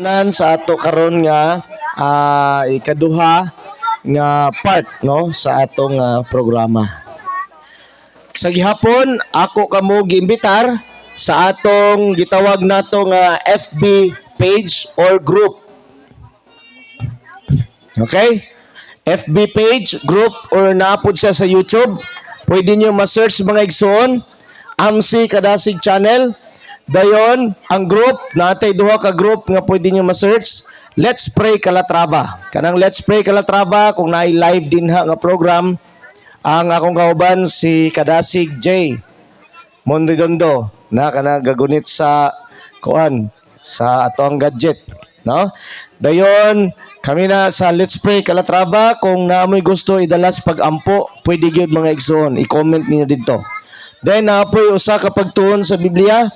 tanan sa ato karon nga ikaduha nga part no sa atong programa. Sa gihapon ako kamo giimbitar sa atong gitawag nato nga FB page or group. Okay? FB page, group or naapod siya sa YouTube. Pwede niyo ma-search mga igsoon AMSI Kadasig Channel. Dayon, ang group, natay duha ka group nga pwede nyo ma-search. Let's Pray Calatrava. Kanang Let's Pray Calatrava, kung naay live din ha nga program, ang akong kauban si Kadasig J. Monredondo, na kanang gagunit sa kuan, sa atong gadget. No? Dayon, kami na sa Let's Pray Calatrava, kung naamoy gusto idalas pag-ampo, pwede gyud mga igsoon, i-comment niyo dito. Then naapoy usa ka pagtuon sa Biblia,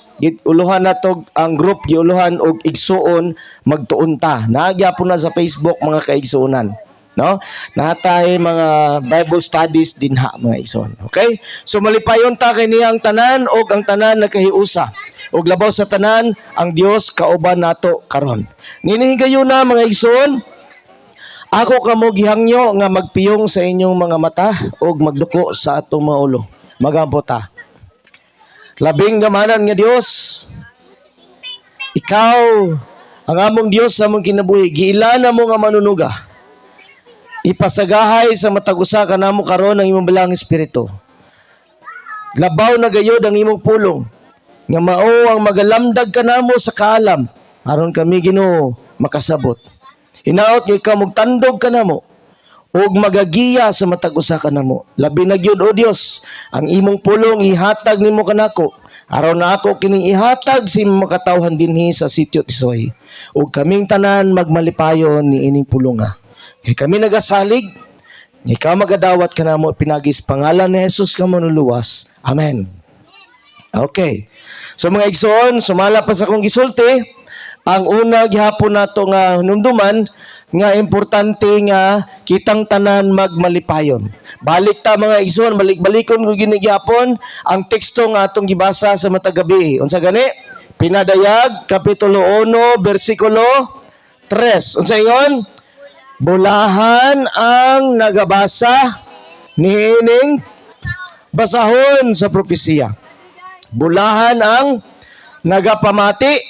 uluhan nato ang group giuluhan og igsuon magtuon ta. Nagyapon na sa Facebook mga kaigsuonan, no? Natay mga Bible studies dinha mga igsoon. Okay? So malipayon ta kay niyang tanan og ang tanan nakahiusa. Og labaw sa tanan ang Dios kauban nato karon. Ninihigayon na mga igsoon, ako kamo gihangyo nga magpiyong sa inyong mga mata og magduko sa atong mga ulo. Magampo ta. Labing gamanan nga Dios, ikaw ang among Dios sa among kinabuhi, giilana mo nga manunuga. Ipasagahay sa matag usa kanamo karon ang imong balang espiritu. Labaw na gayod ang imong pulong nga mao ang magalamdag kanamo sa kaalam aron kami Ginoo makasabot. Hinaot nga ikaw magtandog kanamo ug magagiya sa matag usa kanamo. Labi na gyud o Dios, ang imong pulong ihatag nimo kanako aron na ako kining ihatag sa imong makatawhan dinhi sa sitio Tisoy. Ug kaming tanan magmalipayon ni ining pulonga. Kay kami nagasalig, ikaw magadawat kanamo pinagis pangalan ni Jesus nga manuluwas. Amen. Okay. So mga igsoon, sumala pa sa akong gisulti, ang una gihapon nato nga hunumduman nga importante nga kitang tanan magmalipayon. Balik ta mga igsoon, balik-balikon ko ginigyapon ang teksto nga atong gibasa sa matag gabi. Unsa gani? Pinadayag kapitulo 1 bersikulo 3. Unsa ingon? Bulahan ang nagabasa niining basahon sa propesiya. Bulahan ang nagapamati,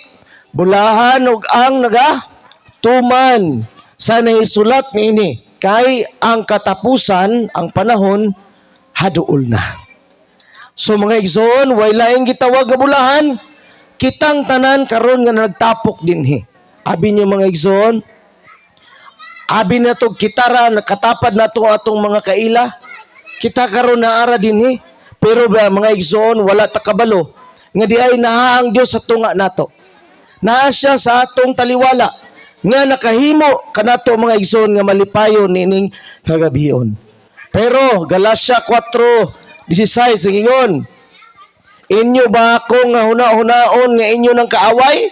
bulahan ug ang nagatuman sa naisulat niini kay ang katapusan, ang panahon haduol na. So mga igsoon, way laing gitawag nga bulahan, kitang tanan karon nga nagtapok dinhi. Abi niyo mga igsoon, abi na to kitara nakatapad na to atong mga kaila, kita karon naara dinhi. Pero ba mga igsoon, wala ta kabalo nga di ay naa ang Dios sa tunga nato. Naa siya sa atong taliwala nga nakahimo kanato mga igsoon nga malipayon nining kagabion. Pero Galacia 4:16 ingon, inyo ba ako nga huna-hunaon nga inyo nang kaaway?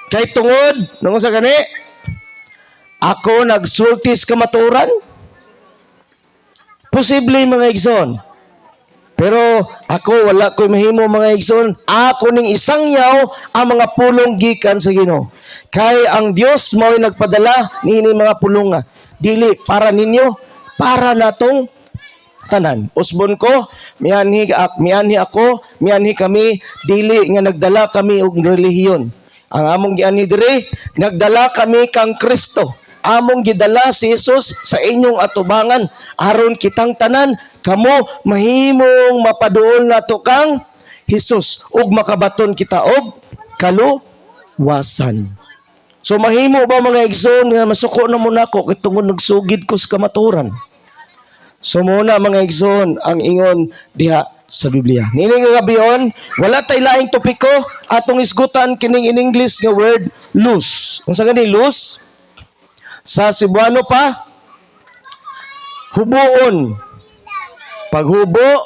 Kay tungod nung sa gani ako nagsultis kamaturan? Posible mga igsoon. Pero ako wala ko'y mahimo mga igsoon. Ako ning isang yaw ang mga pulong gikan sa Ginoo. Kay ang Dios mao'y nagpadala niini mga pulong nga. Dili para ninyo, para natong tanan. Usbon ko, mianhi ako, mianhi kami, dili nga nagdala kami og relihiyon. Ang among gianhi diri, nagdala kami kang Kristo. Among gidala si Jesus sa inyong atubangan aron kitang tanan kamo mahimong mapaduol nato kang Jesus ug makabaton kita og kaluwasan. So mahimo ba mga igsoon nga masuko na mo nako kay tungod nagsugid ko sa kamaturan. So muna mga igsoon ang ingon diha sa Biblia. Nini nga gabion, wala tay laing topiko atong isgutan kining in English nga word lose. Unsa gani lose? Sa Cebuano pa, hubuon. Paghubo,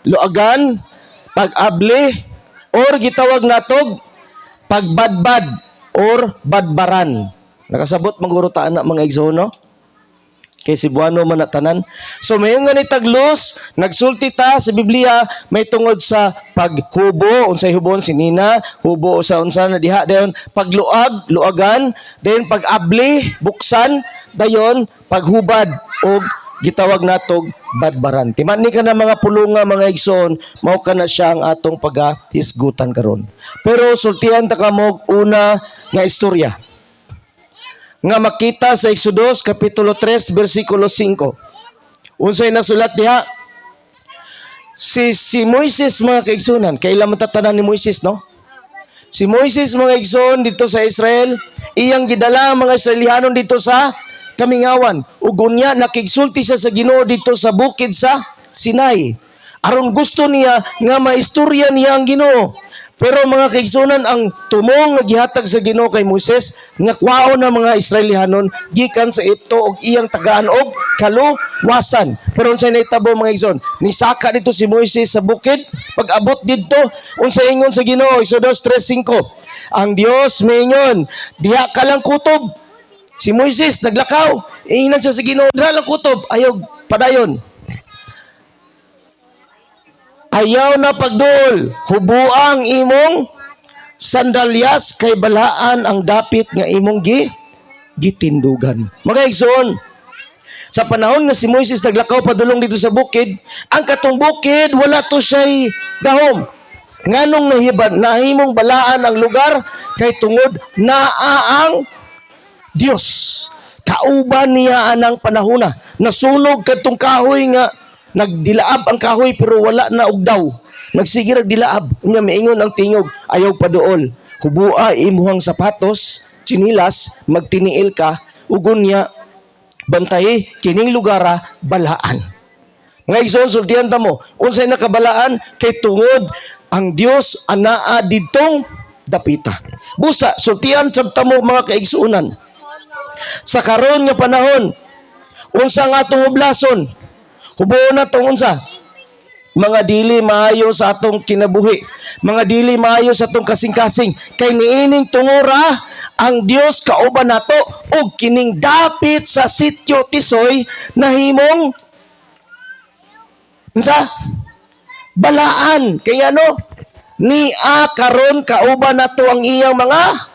luagan, pag-abli, or gitawag natog pagbadbad or badbaran. Nakasabot mangurutaan na mga igsoon, no? Kay Cebuano man na tanan. So mayon nga ni taglos, nagsulti ta sa Biblia may tungod sa paghubo, unsay hubon si Nina, hubo sa unsa na diha dayon pagluag, luagan, dayon pag-abli, buksan, dayon paghubad og gitawag natog badbaran. Timan ni ka na mga pulunga mga igsoon, mao kana siya ang atong pagahisgutan karon. Pero sultihan ta kamo una nga istorya nga makita sa Exodus kapitulo 3 bersikulo 5. Unsay nasulat diha? Si Moises mga kaigsunan, kailan matatanan ni Moises, no? Si Moises mga igsoon dito sa Israel, iyang gidala ang mga Israelihanon dito sa Kamingawan. Ug unya nakigsulti siya sa Ginoo dito sa bukid sa Sinai. Aron gusto niya nga maistorya niya ang Ginoo. Pero mga kaigsunan, ang tumong nga gihatag sa Ginoo kay Moses nga kwaon na mga Israelihanon gikan sa ito og iyang tagaan og kaluwasan. Pero unsay nahitabo mga igsoon? Nisaka dito si Moses sa bukid, pag-abot didto unsay ingon sa Ginoo, Exodus 3:5. Ang Dios maingon, diha ka lang kutob. Si Moses naglakaw, ingnan siya sa Ginoo, diha lang kutob, ayaw padayon. Ayaw na pagduol, hubuang imong sandalyas kay balaan ang dapit nga imong gitindugan. Mga igsoon, sa panahon nga si Moises naglakaw padulong dito sa bukid, ang katong bukid wala to siya'y gahom. Nganong nahimong balaan ang lugar kay tungod naa ang Dios. Kauban niya anang panahona. Nasunog katong kahoy nga nagdilaab ang kahoy pero wala na og daw. Nagsige ra dilaab. Unya miingon ang tingog, ayaw paduol. Hubua imuhang sapatos, chinilas, magtiniil ka, ugon niya bantay kining lugara balaan. Nga igsoon sultihan ta mo, unsay nakabalaan kay tungod ang Dios anaa didtong dapita. Busa sultihan sabta mo mga kaigsuunan. Sa karon nga panahon, unsa nga atong oblason? Hubo na tong unsa? Mga dili maayo sa atong kinabuhi. Mga dili maayo sa atong kasing-kasing. Kay niining tungora, ang Dios kauban nato og kining dapit sa sitio Tisoy nahimong unsa? Balaan. Kaya ano? Nia karon kauban nato ang iyang mga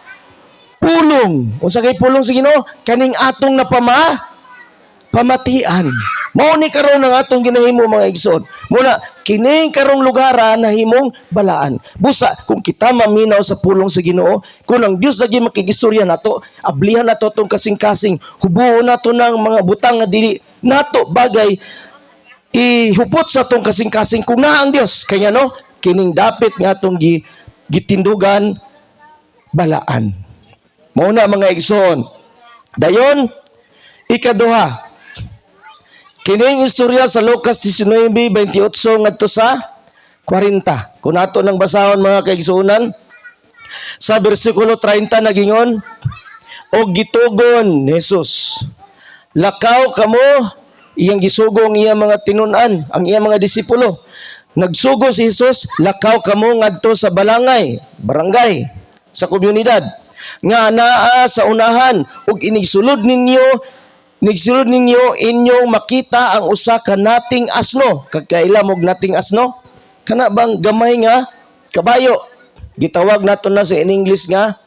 pulong. Unsa kay pulong sa Ginoo? Kaning atong pamatian. Mao ni karon ang atong ginahimo mga igsoon. Muna kining karong lugara nahimong balaan. Busa kung kita maminaw sa pulong sa Ginoo, kung ang Dios lagi makigistorya nato, ablihan nato tong kasing-kasing, hubuon nato ng mga butang nga dili nato bagay ihupot sa tong kasing-kasing kung na ang Dios. Kaya no, kining dapit nga atong gitindugan balaan. Mao na mga igsoon. Dayon ikaduha, kining istorya sa Lucas 19:28 ngadto sa 40. Kung ato nang basahon mga kaigsuonan, sa bersikulo 30 nagingon, og gitugon ni Jesus, lakaw kamo, iyang gisugo ang iyang mga tinun-an, ang iyang mga disipulo. Nagsugo si Jesus, lakaw kamo ngadto sa balangay, barangay, sa komunidad, nga naa sa unahan, ug inigsulod ninyo inyong makita ang usa ka nating asno. Kagkaila mog nating asno? Kana bang gamay nga kabayo? Gitawag nato na sa in English nga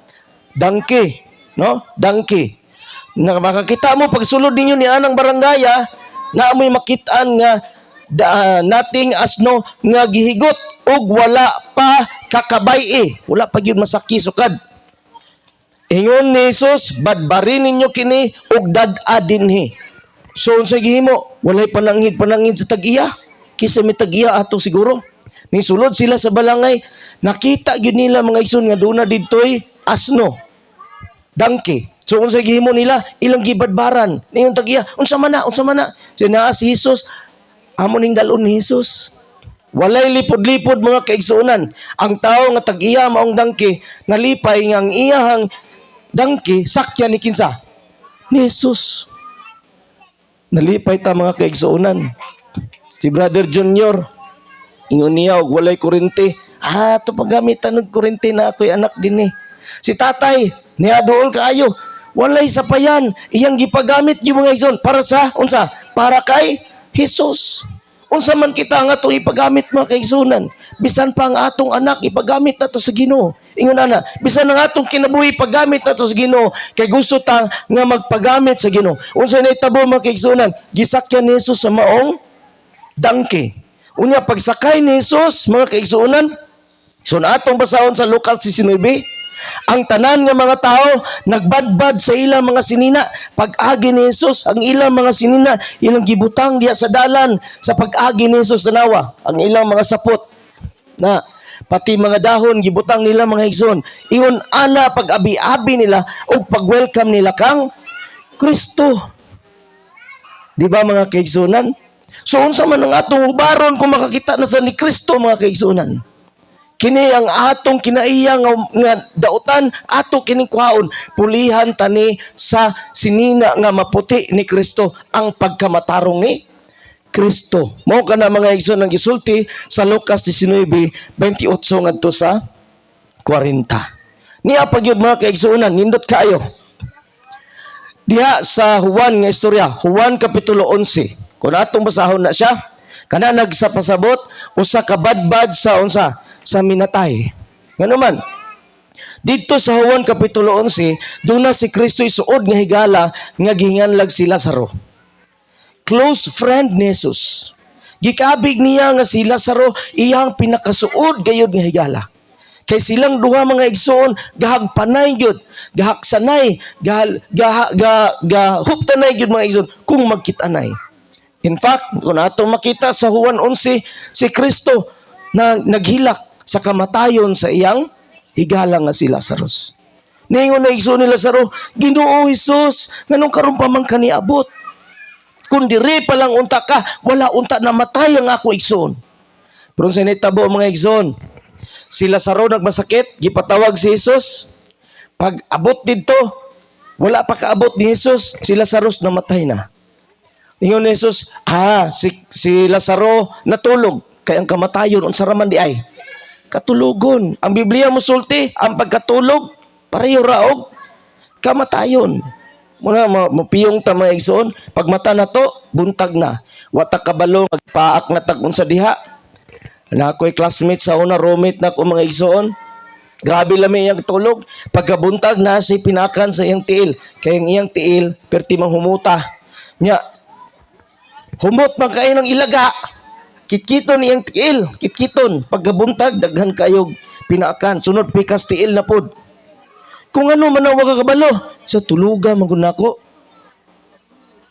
donkey, no? Donkey. Makakita mo pagsulod ninyo ni anang barangaya, na amoy makitaan nga nating asno nga gihigot ug wala pa kakabay wala pa gyud masaki sukad. Ingon ni Jesus, badbarin ninyo kini ug dad-a dinhi. So unsay gihimo? Walay panangid sa tag-iya. Kisa may tag-iya ato siguro. Nisulod sila sa balangay, nakita gyud nila mga igsoon nga duna didtoy asno, donkey. So unsay gihimo nila? Ilang gibadbaran niyon tag-iya. Unsa man na? So naa si Jesus, amo ning dalon ni Jesus. Walay lipod-lipod mga kaigsuonan. Ang tao nga tag-iya maong donkey, nalipay nga ang iyahang donkey sakyan ni kinsa? Ni Jesus. Nalipay ta mga kaigsuonan. Si Brother Junior, ingon niya og walay kurente. To paggamitan og kurente na ako'y anak dinhi. Si tatay, niya dool kaayo. walay sapayan, iyang gipagamit yung mga igsoon para sa unsa? Para kay Hesus. Unsa man kita nga itong ipagamit mga kaigsunan, bisan pa ang atong anak ipagamit nato sa Ginoo. Ingon ana, bisan ang atong kinabuhi ipagamit nato sa Ginoo, kay gusto ta nga magpagamit sa Ginoo. Unsa nahitabo mga kaigsunan, gisakyan ni Hesus sa maong dangke. Unya pagsakay ni Hesus mga kaigsunan, so atong basahon sa Lucas 19, ang tanan nga mga tao nagbadbad sa ilang mga sinina. Pag-agi ni Jesus, ang ilang mga sinina ilang gibutang diya sa dalan sa pag-agi ni Jesus tanawa. Ang ilang mga sapot na pati mga dahon gibutang nila mga igsoon. Ingon ana pag-abi-abi nila o pag-welcome nila kang Kristo. Di ba mga kaigsunan? So unsa man ang atong baron kung makakita na sa ni Kristo mga kaigsunan? Kini ang atong kinaiya nga dautan, ato kining kuhaon, pulihan tani sa sinina nga maputi ni Kristo, ang pagkamatarong ni Kristo. Mao kana mga igsoon ang gisulti sa Lucas 19:28 ngadto sa 40. Niya pagyud mga kaigsuonan, nindot kaayo. Diha sa Juan nga istorya, Juan kapitulo 11. Kung atong basahon na siya, kana nagsapasabot usa ka badbad sa unsa? Sa minatay. Ngano man, dito sa Juan kapitulo 11, doon na si Kristo isuod nga higala nga gihinganlag si Lazaro. Close friend ni Jesus. Gikabig niya nga si Lazaro iyang pinakasuod gayud nga higala. Kay silang duha mga igsoon gahagpanay gyud, gahaksanay, gahuptanay gyud mga igsoon kung magkitanay. In fact, kung atong makita sa Juan 11, si Kristo na naghilak sa kamatayon sa iyang higala nga si Lazarus. Ningon na igsoon ni Lazaro, Ginoo Jesus, nganong karon pa man kaniabot? Kung diri pa lang unta ka, wala unta na matay ang ako igsoon. Pero sa nitabo mga igsoon, si Lazaro nagmasakit, gipatawag si Jesus. Pag abot dito, wala pa kaabot ni Jesus, si Lazarus namatay na. Ingon ni Jesus, si Lazaro natulog, kay ang kamatayon unsa raman di ay katulugon. Ang Biblia musulti, ang pagkatulog pareho raog kamatayon. Muna mapiyong ta mga igsoon, pag mata na to, buntag na. Wata kabalo magpaak na tag unsa diha. Na ako'y classmate sa una, roommate na ko mga igsoon. Grabe lami iyang tulog. Pagkabuntag na si pinakan sa iyang tiil. Kaya ang iyang tiil, perti mang humuta. Nya, humot man kayo ng ilaga. Kitkiton iyang tiil, kitkiton. Pagkabuntag, daghan kayog pinaakan. Sunod, pikas tiil na pod. Kung ano man ang wakakabalo, sa tuluga maguna ko.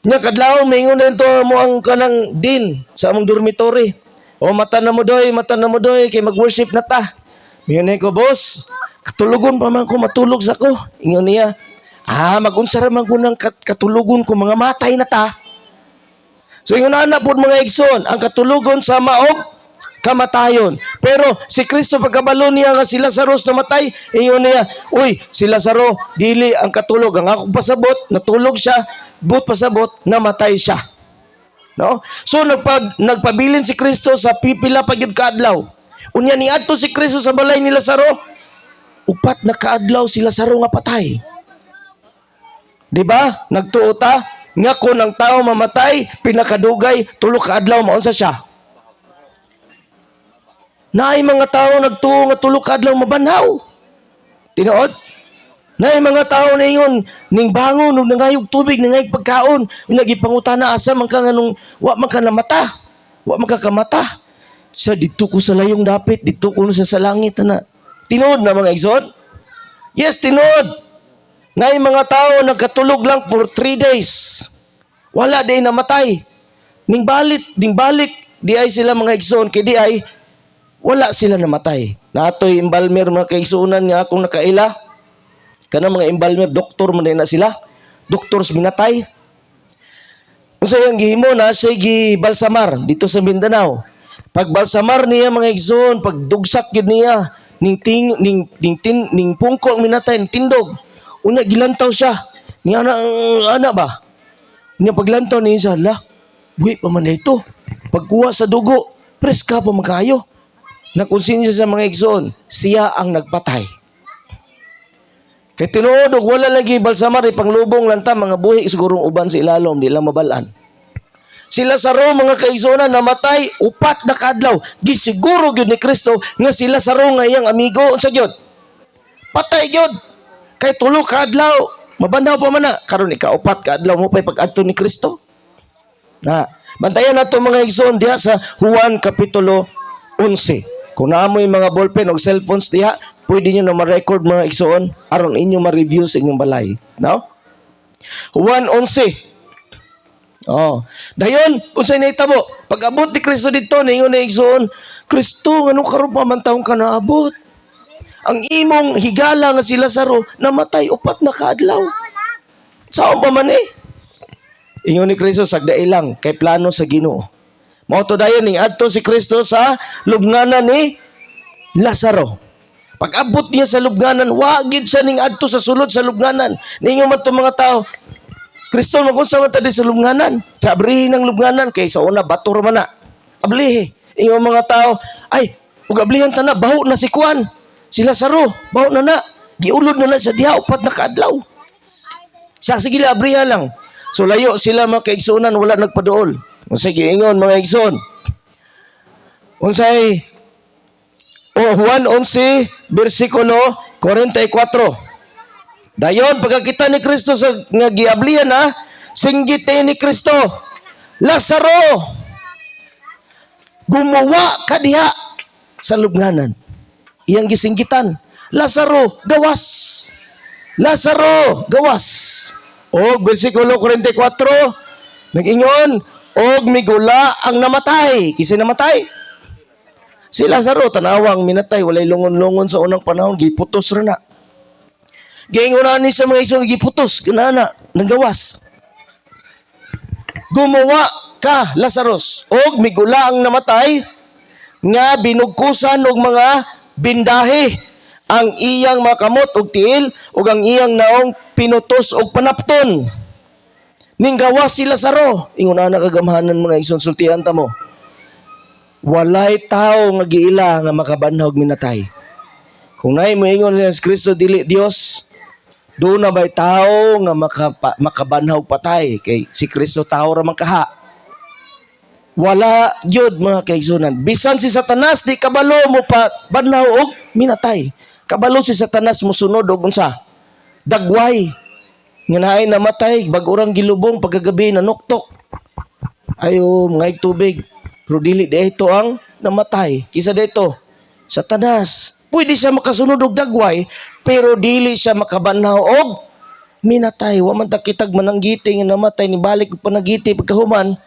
Nya, kadlaw, maingon na ito mo ang kanang din sa among dormitory. O, mata na mo doy, kay mag-worship na ta. Miyon ko, boss, katulugon pa man ko, matulog sa ko. Ingon niya, mag-unsara man ko ng katulugon ko, mga matay na ta. So yung anak po mga igsoon, ang katulugon sa maog, kamatayon. Pero si Kristo pagkabalo niya nga si Lazarus namatay, ingon niya, uy, si Lazaro, dili ang katulog. Ang akong pasabot, natulog siya, but pasabot, namatay siya. No? So nagpabilin si Kristo sa pipila pagyud kaadlaw. Unya niadto si Kristo sa balay ni Lazaro, upat na kaadlaw si Lazaro nga patay. Di ba? Nagtuo ta nga kung ang tao mamatay, pinakadugay, tulo ka adlaw, maunsa siya. Naay mga tao nagtuo nga tulo ka adlaw mabanhaw. Tinuod? Naay mga tao na ingon, ning bangon, nung nangayog tubig, nangayog pagkaon, nagipangutana asa, man ka nga nung, wa man ka namata, wa man ka kamata. Sa dito ko sa layong dapit, dito ko sa langit na. Tinuod na mga igsoon? Yes, tinuod. Ngay mga tao nagkatulog lang for 3 days. Wala day namatay. Ning balik, di ay sila mga igsoon, kay di ay wala sila namatay. Natoy embalmer mga kaigsuonan nga akong nakaila. Kana mga embalmer, doktor man na sila. Doktors minatay. Unsa yang gihimo na siya gibalsamar dito sa Mindanao. Pag balsamar niya mga igsoon, pag dugsak yun niya, ning pungko ang minatay, ning tindog. Una gilantaw siya. Ni ana ba? Niya paglantaw niya siya, buhi pa man ito. Pagkuha sa dugo, preska pa makayo. Nakonsinya sa mga igsoon, siya ang nagpatay. Kay tinuod og wala lagi balsamar ipanglubong lang ta mga buhi sigurong uban sa ilalom di lang mabalaan. Sila saro mga kaigsuonan namatay upat na kadlaw. Gisiguro gyud ni Kristo nga sila saro nga iyang amigo unsa gyud? Patay gyud. Kay tulo ka adlaw mabandaw pa man na karon ika-upat ka adlaw mo pay pag-adto ni Kristo. Na bantayan nato mga igsoon diha sa Juan kapitulo 11. Kung naamoy mga ballpen o cellphones diha, pwede nyo na ma-record mga igsoon aron inyo ma-review sa inyong balay. No? Juan 11. Oh. Dayon, unsay nahitabo? Pag abot ni Kristo dito, ningon na igsoon, Kristo, anong karon pa man taong ka naabot? Ang imong higala nga sila saro, namatay upat na kaadlaw. Saan pa man eh? Ingon ni Kristo, sagdai lang, kay plano sa Ginoo. Mao to dayon ning adto si Kristo sa lubnganan ni Lazaro. Pag abot niya sa lubnganan, wagid siya ning adto sa sulod sa lubnganan. Ningon man to mga tao, Kristo magunsa man ta di sa lubnganan. Sa abrihin ng lubnganan kay sa una bato ra man na. Ablihi. Ingon mga tao, ay, ug ablihan ta na baho na si Kuan. Si Lazaro, baho na na. Giulod na sa diha upat na kaadlaw. Sa sige abrihan lang. So layo sila mga kaigsuonan wala nagpaduol. Sige, ingon mga igsoon. Unsay Juan 11, versikulo 44. Dayon, pagkakita ni Kristo sa nga giablihan na, singgite ni Kristo, Lazaro, gumawa ka diha sa lubnganan. Iyang gisinggitan, Lazaro, gawas. Lazaro, gawas. O, versikulo 44, nag-ingon, og migula ang namatay. Kisay namatay? Si Lazaro, tanawang minatay. Walay lungon-lungon sa unang panahon. Giputos rin na. Giingunan ni sa mga isong giputos. Ganana, nanggawas. Gumawa ka, Lazarus. Og migula ang namatay nga binugkusan og mga bindahe ang iyang makamot og tiil og ang iyang naong pinutos og panapton. Ning gawas si Lazaro, ingon ana kagamhanan mga isultihan ta mo. Walay tao nga giila nga makabanhaw og minatay. Kung nay mo ingon si Kristo dili Dios, do na bay tao nga makabanhaw patay kay si Kristo tao ra man kaha. Wala gyud mga kaigsunan. Bisan si Satanas di kabalo mo pa banhaw og minatay. Kabalo si Satanas mo sunod og unsa? Dagway. Nga naay namatay, bag-urang gilubong, pagkagabi nanuktok. Ayo, mga tubig. Pero dili dito ang namatay. Kisa dito, Satanas. Pwede siya makasunod og dagway, pero dili siya makabanhaw og minatay. Wa man takitag mananggiti nga namatay, ni balik og panagiti pagkahuman.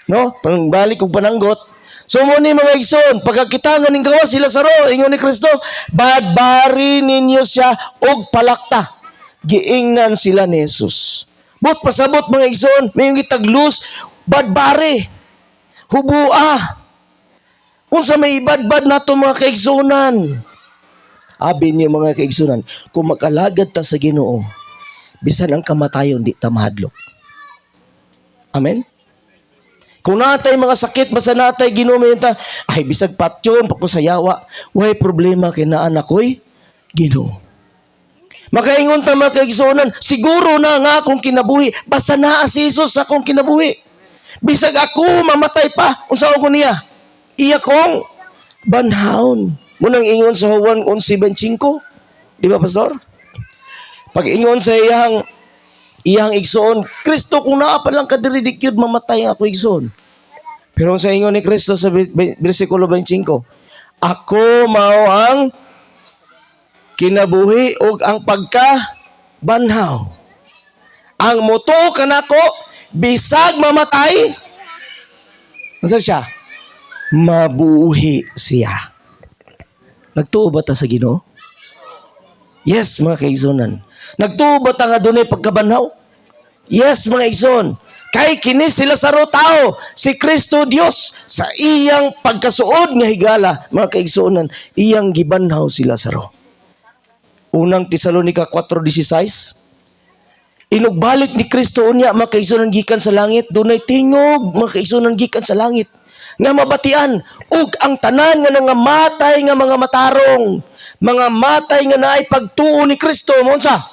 No? Balik og pananggot. So mo ni mga igsoon, pagkakita nga ning gawas si Lazaro, ingon ni Kristo, badbari ninyo siya og palakta. Giingnan sila ni Jesus. But pasabot mga igsoon, may gitaglus, badbare, hubua. Unsa may ibadbad nato mga kaigsunan. Abi niyo mga kaigsunan, kung mag-alagad ta sa Ginoo, bisan ang kamatayon di ta mahadlok. Amen? Kung natay mga sakit, basta natay ginumin ta, ay bisag patyon, pakusayawa, way problema kay naan ako'y Ginoo. Makaingon ta mga kaigsuonan, siguro na nga akong kinabuhi, basta naa si Jesus akong kinabuhi. Bisag ako mamatay pa, unsa ko niya? Iya kong banhaon. Munang ingon sa Juan 11:25. Di ba, Pastor? Pag ingon sa iyang igsoon, Kristo kung naa pa lang kadiri dikyud mamatay ako igsoon. Pero sa ingon ni Kristo sa versikulo 25, ako mao ang kinabuhi og ang pagkabanhaw. Ang moto kanako bisag mamatay, unsa siya? Mabuhi siya. Nagtuo ba ta sa Ginoo? Yes, mga kaigsonan. Nagtuo ba ta nga dunay pagkabanhaw? Yes, mga igsoon. Kay kini sila sa tao, si Kristo Dios sa iyang pagkasuod nga higala, mga kaigsuonan, iyang gibanhaw sila sa Unang Tesalonica 4:16. Inugbalik ni Kristo unya mga kaigsuonan gikan sa langit, dunay tingog mga kaigsuonan gikan sa langit nga mabatian ug ang tanan nga nangamatay nga mga matarong mga matay nga naay pagtuo ni Kristo mo sa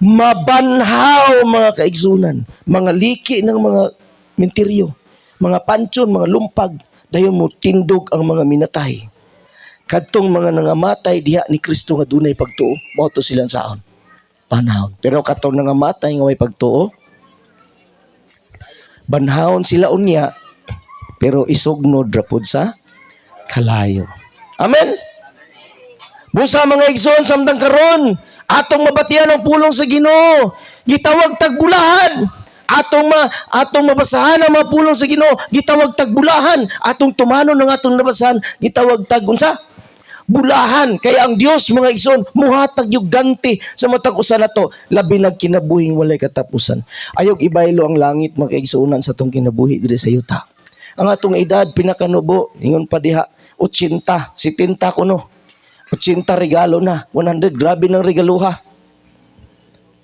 mabanhaw mga kaigsunan, mga liki ng mga mentiryo, mga pansyon, mga lumpag, dayon mo tindog ang mga minatay. Kadtong mga nangamatay diha ni Kristo nga dunay pagtuo, mao to silang saon. Panahon. Pero katong nangamatay nga may pagtuo, banhawon sila unya, pero isugnod rapod sa kalayo. Amen. Busa mga igsoon samtang karon, atong mabatian ang pulong sa Ginoo, gitawag tagbulahan. Atong mabasahan ang mga pulong sa Ginoo, gitawag tagbulahan. Atong tumanon ng atong nabasahan, gitawag tagunsa bulahan. Kaya ang Dios mga igsoon muhatag yung ganti sa matag usa nato, labi nagkinabuhing walay katapusan. Ayog ibaylo ang langit mga igsoonan sa tong kinabuhi diri sa yuta. Ang atong edad pinakanubo ingon pa diha 80, 70 kuno. 80 regalo na, 100 grabe ng regaluha.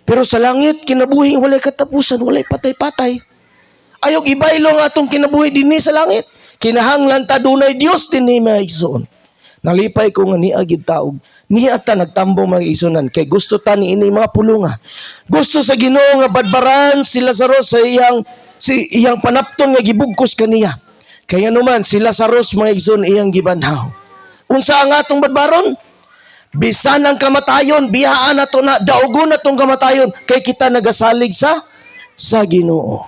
Pero sa langit kinabuhi walay katapusan, walay patay-patay. Ayog ibaylo ang atong kinabuhi dinhi sa langit. Kinahanglan ta dunay Dios dinhi mga igsoon. Nalipay ko nga niya gid taog. Niya ta nagtambong mga igsunan kay gusto ta ni ini mga pulunga. Gusto sa Ginoo nga badbaran si Lazarus sa iyang panapton nga gibugkos kaniya. Kaya naman si Lazarus mga igsoon iyang gibanhaw. Unsa ang atong badbaron? Bisan ang kamatayon, biyaan nato na daugon natong kamatayon kay kita nagasalig sa Ginoo.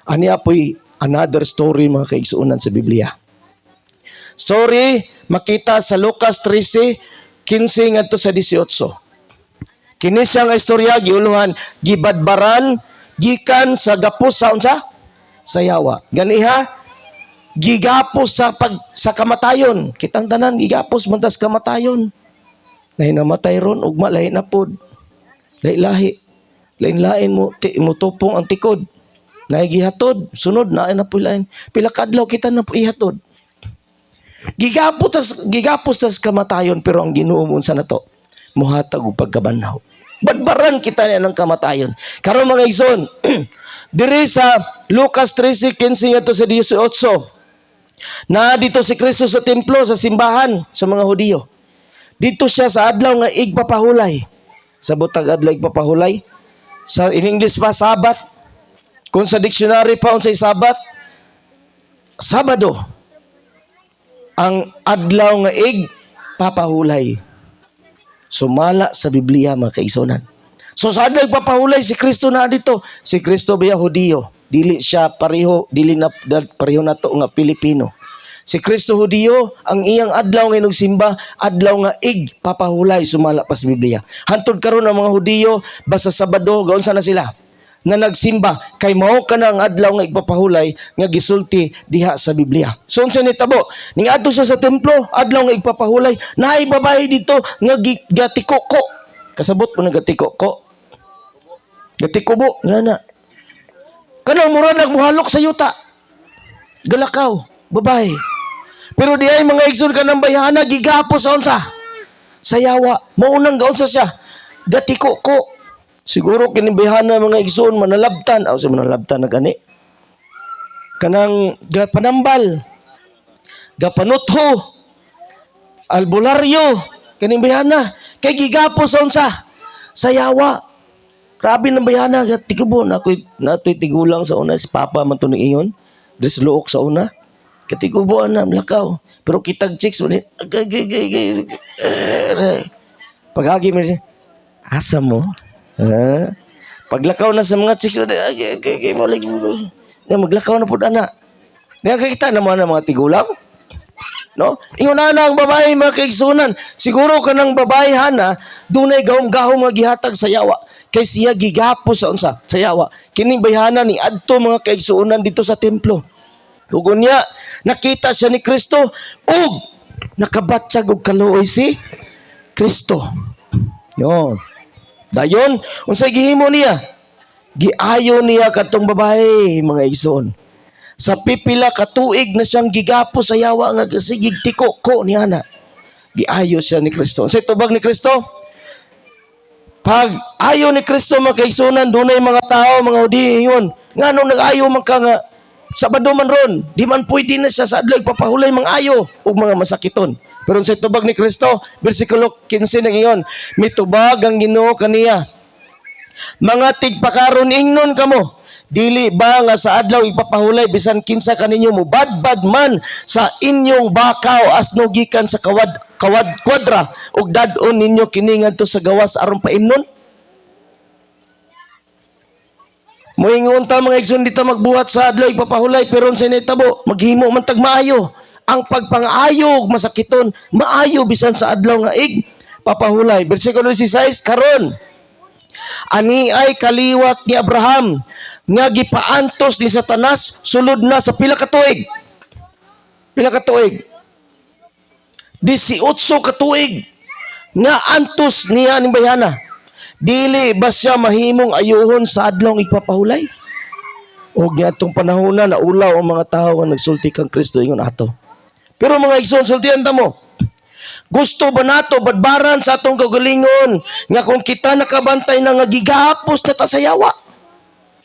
Ani apoy another story mga kaigsuonan sa Biblia. Story makita sa Lucas 13:15 ngadto sa 18. Kini siya nga istorya giuluhan gibadbaran gikan sa gapos sa unsa? Sa yawa. Ganiha gigapos sa kamatayon. Kitang tanan gigapos mantas kamatayon. Lain namatay ron ugma lain na pod. Lain-lahi. Lain-lain mo tupong ang tikod. Naigihatod, sunod na po lain. Pila kadlaw kita na po ihatod. Gigapos tas kamatayon pero ang Ginoo unsa na to? Muhatag og pagkabanhaw. Badbaran kita niya ng kamatayon. Karon mga igsoon, diri sa Lucas 13:15 ngadto sa 18. Na dito si Kristo sa templo, sa simbahan, sa mga Hudiyo. Dito siya sa adlaw nga igpapahulay. Sa butag adlaw igpapahulay. Sa in English pa, Sabat. Kung sa dictionary pa, unsay Sabat? Sabado. Ang adlaw nga igpapahulay. Sumala sa Biblia mga kaigsunan. So sa adlaw igpapahulay, si Kristo na dito. Si Kristo biya Hudiyo. Dili siya pareho, pareho na to nga Pilipino. Si Kristo Hudiyo, ang iyang adlaw nga simba, adlaw nga papahulay sumala pa sa Biblia. Hantod karon ang mga Hudiyo, basta Sabado, gaon sana sila na nagsimba kay mao kana ang adlaw nga igpapahulay nga gisulti diha sa Biblia. So unsa ni tabo? Ning adto siya sa templo, adlaw nga igpapahulay, naay babae dito nga gatikoko. Kasabot mo na gatikoko. Gatikubo ngana. Kanang mura nagmuhalok sa yuta. Galakaw, babae. Pero di ay mga igsoon kanang bayana gigapos sa unsa? Sa yawa. Maunang gaunsa siya. Gatikoko. Siguro kini bayana mga igsoon manalabtan. Sa manalabtan na gani. Kanang panambal. Gapanutho. Albularyo. Kaning bayana. Kay gigapos sa unsa? Sa yawa. Grabe ng bayana, tikubo na ako'y tigulang sa una, si Papa man ito ingon, dres luok sa una, katigubo na, lakaw. Pero kitag chicks, paghagi mo, asa mo? Paglakaw na sa mga chicks, maglakaw na po na. Nakakita naman ng mga tigulang. No? Ingon na ang babae mga kaigsunan. Siguro ka ng babae hana, dunay gahom-gahom nga gihatag sa yawa. Kay siya gigapos sa unsa sa yawa. Kining bayhana ni adto mga kaigsuonan dito sa templo. Ug unya nakita siya ni Kristo ug nakabatyag og kaluoy si Kristo. Yo. Dayon unsay gihimo niya? Giayo niya katong babae mga igsoon. Sa pipila ka tuig na siyang gigapos sa yawa nga sigig tiko-ko niya na. Giayo siya ni Kristo. Unsay tubag ni Kristo? Pag ayaw ni Kristo mga kaigsunan, dunay mga tao, mga Hudiyo, nga nung nag-ayaw man ka nga, Sabado man ron, di man pwede na siya sa adlaw, papahulay mga ayo, o mga masakiton. Pero sa tubag ni Kristo, versikulo 15 ng iyon, mitubag ang Ginoo kaniya. Mga tigpakaron ingnon kamo, dili ba nga sa adlaw ipapahulay bisan kinsa kaninyo mo badbad man sa inyong bakaw asno gikan sa kwadra ug dad-on ninyo kini ngadto sa gawas aron paimnon? Moingon ta mga igsoon dito magbuhat sa adlaw ipapahulay pero sa nitabo maghimo man tag maayo. Ang pagpangayog masakiton maayo bisan sa adlaw nga papahulay. Bersikulo 16 karon ani ay kaliwat ni Abraham nga gipaantos ni Satanas sulod na sa pila ka tuig. Pila ka tuig? 18 ka tuig nga antos niya ni bayana. Dili ba siya mahimong ayuhon sa adlaw ipapahulay? O atong panahon na ulaw ang mga tao nga nagsulti kang Kristo ingon ato. Pero mga igsoon, sultihan ta mo. Gusto ba nato badbaran sa atong kagalingon nga kung kita nakabantay na nga gigahapos na ta sa yawa?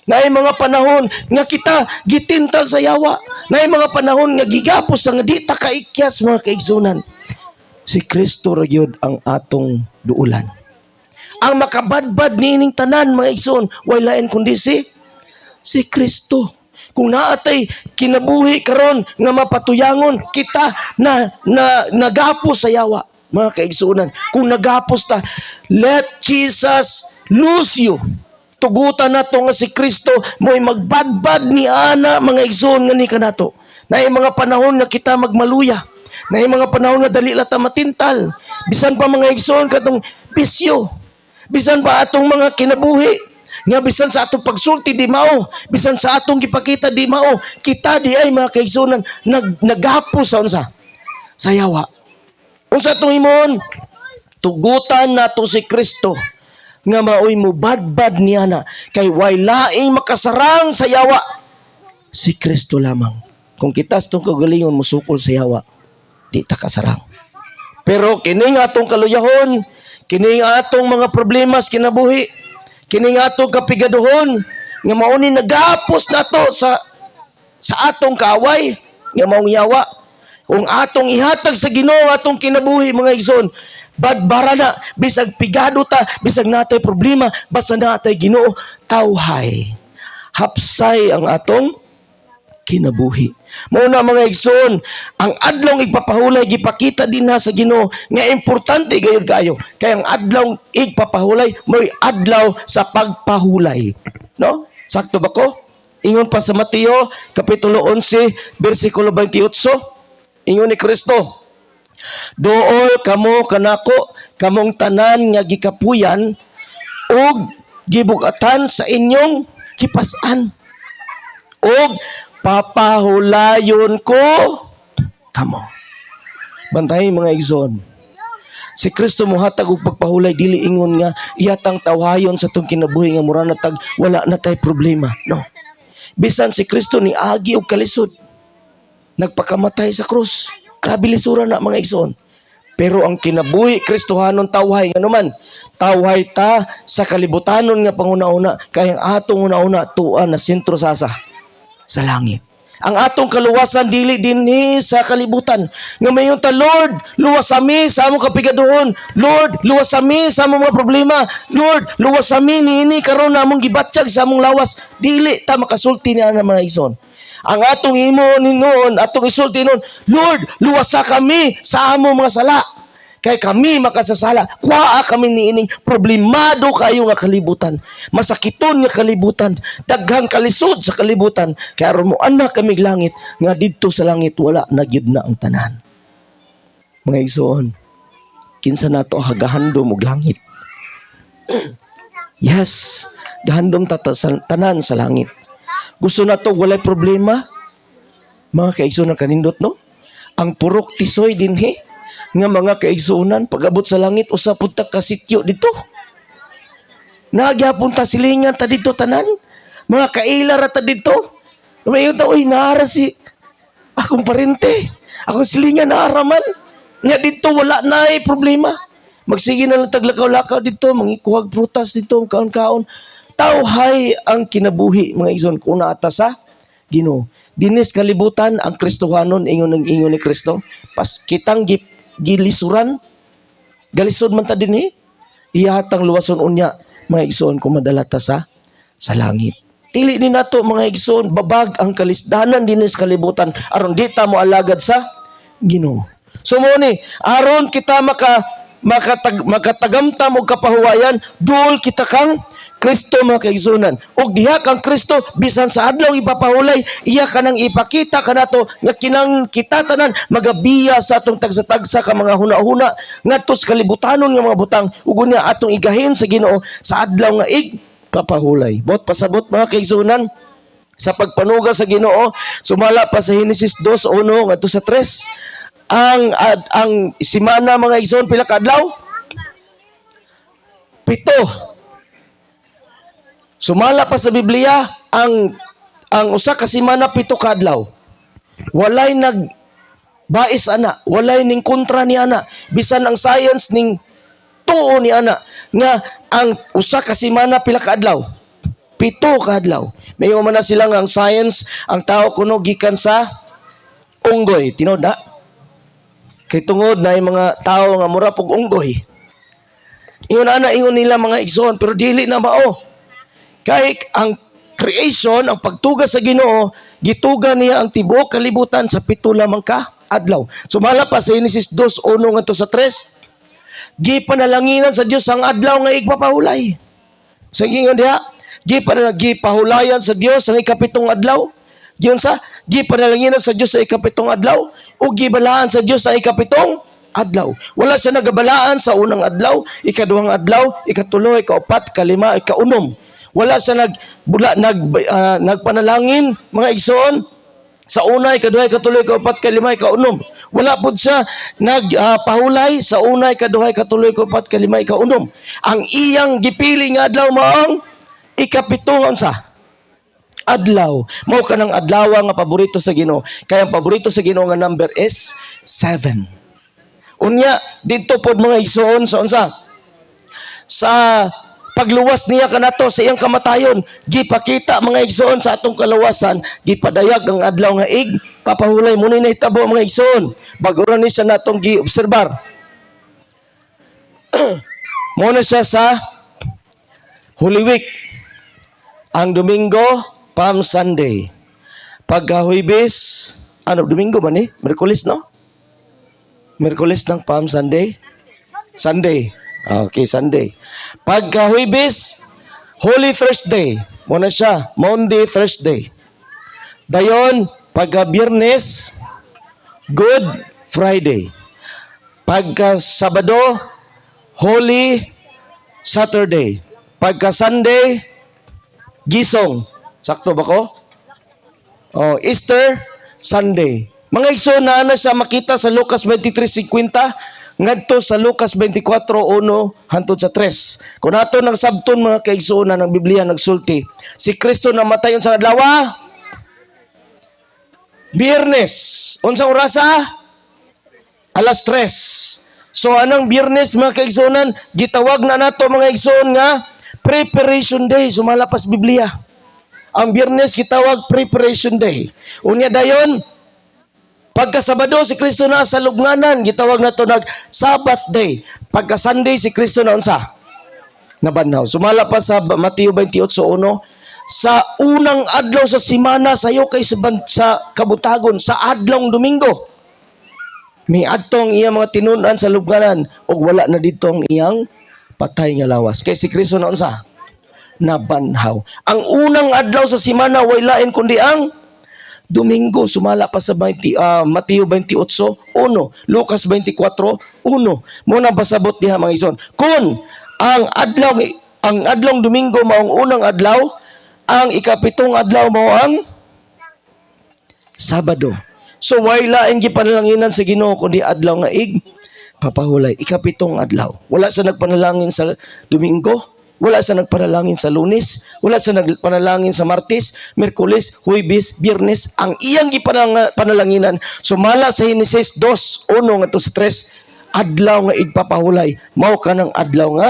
Naay mga panahon nga kita gitintal sa yawa. Naay mga panahon nga gigapos na nga di ta kaikyas mga kaigsunan. Si Kristo ra gyud ang atong duulan. Ang makabadbad niining tanan mga igsoon, way lain kundi si Kristo. Kung naatay kinabuhi karon nga mapatuyangon kita na nagapos sa yawa mga kaigsunan. Kung nagapos ta, let Jesus lose you. Tugutan nato nga si Kristo mo'y magbadbad ni ana mga igsoon nga ni kanato. Naay mga panahon nga kita magmaluya. Naay mga panahon nga dali lata matintal. Bisan pa mga igsoon katong bisyo. Bisan pa atong mga kinabuhi. Nga bisan sa atong pagsulti di mao, bisan sa atong gipakita di mao, kita di ay mga kaigsunan naghapos sa unsa? Sa yawa. Unsa atong imon? Tugutan nato si Kristo nga maoy mo badbad niya na kay way laing makasarang sa yawa. Si Kristo lamang. Kung kita sa itong kagalingon musukol sa yawa, di ta kasarang. Pero kini nga atong kaluyahon, kini nga atong mga problemas kinabuhi, kini nga atong kapigaduhon nga mauni nagapos nato sa atong kaaway nga maong yawa. Kung atong ihatag sa Ginoo atong kinabuhi mga igsoon, badbara na bisag pigado ta, bisag natay problema, basta natay Ginoo, tawhay. Hapsay ang atong kinabuhi. Muna mga igsoon, ang adlaw igpapahulay gipakita din na sa Ginoo nga importante gayud kayo. Kaya ang adlaw igpapahulay mo'y adlaw sa pagpahulay. No? Sakto ba ko? Ingon pa sa Mateo kapitulo 11 bersikulo 28. Ingon ni Kristo, "Dool kamo kanako kamong tanan nga gikapuyan ug gibugatan sa inyong kipasan. Ug papahulayon ko kamo." Bantay mga igsoon. Si Kristo mohatag og pagpahulay dili ingon nga iyatang tawhayon sa tong kinabuhi nga mura na tag wala na tay problema. No. Bisan si Kristo ni agi og kalisod. Nagpakamatay sa krus. Grabe lisura na mga igsoon. Pero ang kinabuhi Kristohanon tawhay nga naman. Tawhay ta sa kalibutanon nga panguna-una kay ang atong una-una tuan na sentro sa langit. Ang atong kaluwasan dili dinhi sa kalibutan. Nga mayon ta, Lord, luwas ami sa among kapigaduhon. Lord, luwas ami sa among mga problema. Lord, luwas ami niini karon namong gibatsyag sa among lawas. Dili ta makasulti niya na mga igsoon. Ang atong imo noon, atong isulti noon, Lord, luwasa kami sa among mga sala. Kay kami makasasala. Kuha kami niining problemado kayo nga kalibutan. Masakiton nga kalibutan. Daghang kalisod sa kalibutan. Kaya aron mo anak kami langit. Nga didto sa langit wala na gyud na ang tanan. Mga igsoon, kinsa nato hagahandom og langit. Yes, gahandom ta sa tanan sa langit. Gusto nato walay problema. Mga kaigsoon ang kanindot no? Ang purok tisoy dinhi nga mga kaigsuunan pag-abot sa langit usa pud ta ka sityo dito. Nagyapon ta silingan ta dito tanan. Mga kaila ra ta dito. Mayon ta oy naara si akong parente. Akong silingan naara man. Nya dito wala na ay problema. Magsige na lang taglakaw-lakaw dito, mangikuhag prutas dito, kaon-kaon. Tawhay ang kinabuhi mga igsoon kung naata sa Ginoo. Dinis kalibutan ang Kristohanon ingon ni Kristo. Pas kitang gilisuran. Galisod man ta dinhi. Iyahatang luwason unya mga igsoon kung madalata sa langit. Dili ni nato mga igsoon babag ang kalisdanan dinhi sa kalibutan aron di ta mo alagad sa Ginoo. So mo ni aron kita makatagamtam og kapahuwayan, duol kita kang Kristo mga kaigsunan. Og diha kang Kristo bisan sa adlaw ipapahulay, iya kanang ipakita kanato nga kinang kita tanan magabiya sa atong tagsa-tagsa ka mga hunahuna ngadto sa kalibutanon nga mga butang ug unya atong igahin sa Ginoo sa adlaw nga papahulay. Bot pasabot mga kaigsunan sa pagpanuga sa Ginoo, sumala pa sa Henesis 2:1 ngadto sa 3. Ang simana mga igsoon pila ka adlaw? 7. Sumala pa sa Biblia ang usa ka semana 7 ka adlaw. Walay nagbais ana, walay ning kontra ni ana. Bisan ang science ning tuo ni ana nga ang usa ka semana pila ka adlaw? 7 ka adlaw. Mayo man na sila nga ang science ang tao kuno gikan sa unggoy, tinod na. Kay tungod na yung mga tao nga mura pog unggoy. Ingon nila mga igsoon pero dili na mao. Kay ang creation, ang pagtuga sa Ginoo, gituga niya ang tibuok kalibutan sa 7 lamang ka adlaw. Sumala pa sa Genesis 2:1 ngadto sa 3. Gipanalanginan sa Dios ang adlaw nga igpapahulay. Sa ingon diha, gipahulayan sa Dios ang ikapitong adlaw. Giyon sa gipanalanginan sa Dios sa ikapitong adlaw o gibalaan sa Dios sa ikapitong adlaw. Wala siya nagabalaan sa unang adlaw, ikaduhang adlaw, ikatulo, ikaupat, ikalima, ikaunom. Wala siya nagpanalangin mga igsoon sa una, ikaduha, ikatulo, ikaupat, ikalima, ikaunom. Wala pud siya nagpahulay sa una, ikaduha, ikatulo, ikaupat, ikalima, ikaunom. Ang iyang gipili nga adlaw maong ikapitong unsa adlaw. Mao kanang adlaw nga paborito sa Ginoo. Kaya ang paborito sa Ginoo nga number is 7. Unya didto pod mga igsoon sa unsa? Sa pagluwas niya kanato sa iyang kamatayon, gipakita mga igsoon sa atong kalawasan, gipadayag ang adlaw nga papahulay mo ni nahitabo mga igsoon. Bag-ura ni siya natong giobserbar. Mo na siya sa Holy Week. Ang Domingo, Palm Sunday. Pagka-Huwebes, Domingo ba ni? Merkulis, no? Merkulis ng Palm Sunday? Sunday. Okay, Sunday. Pagka-Huwebes, Holy Thursday. Muna siya, Monday, Thursday. Dayon, pagka-Biyernes, Good Friday. Pagka-Sabado, Holy Saturday. Pagka-Sunday, Gisong. Sakto ba ko? Easter Sunday. Mga igsoon na siya makita sa Lucas 23:50 ngadto sa Lucas 24:1 hangtod sa 3. Kung ato nang sabton mga kaigsoon ng Biblia nagsulti, si Kristo namatayon sa adlaw Biyernes. Unsang orasa? Alas 3. So anong Biyernes mga kaigsunan, gitawag na nato mga igsoon nga Preparation Day. Sumalapas Biblia. Ang Biyernes gitawag Preparation Day. Unya dayon, pagka Sabado si Kristo na sa lubnganan, gitawag na to nag Sabbath Day. Pagka Sunday si Kristo na unsa? Nabanhaw. Sumala pa sa Mateo 28:1, sa unang adlaw sa semana sayo kay sa kabutagon sa adlawng Domingo. May adtong iyang mga tinunan sa lubnganan ug wala na dito ang iyang patay nga lawas. Kay si Kristo na unsa? Nabanhaw. Ang unang adlaw sa semana way lain kundi ang Domingo. Sumala pa sa Mateo 28:1, Lucas 24:1. Muna pasabot diha mga ison. Kung ang adlawng Domingo maong unang adlaw, ang ikapitong adlaw mao ang Sabado. So way lain gipanalangin sa Ginoo kundi adlaw nga papahulay, ikapitong adlaw. Wala sa nagpanalangin sa Domingo, wala sa nagpanalangin sa Lunes, wala sa nagpanalangin sa Martes, Miyerkules, Huwebes, Biyernes. Ang iyang gipanalanginan sumala sa Henesis 2:1 ngadto sa 3, adlaw nga igpapahulay, mao kanang adlaw nga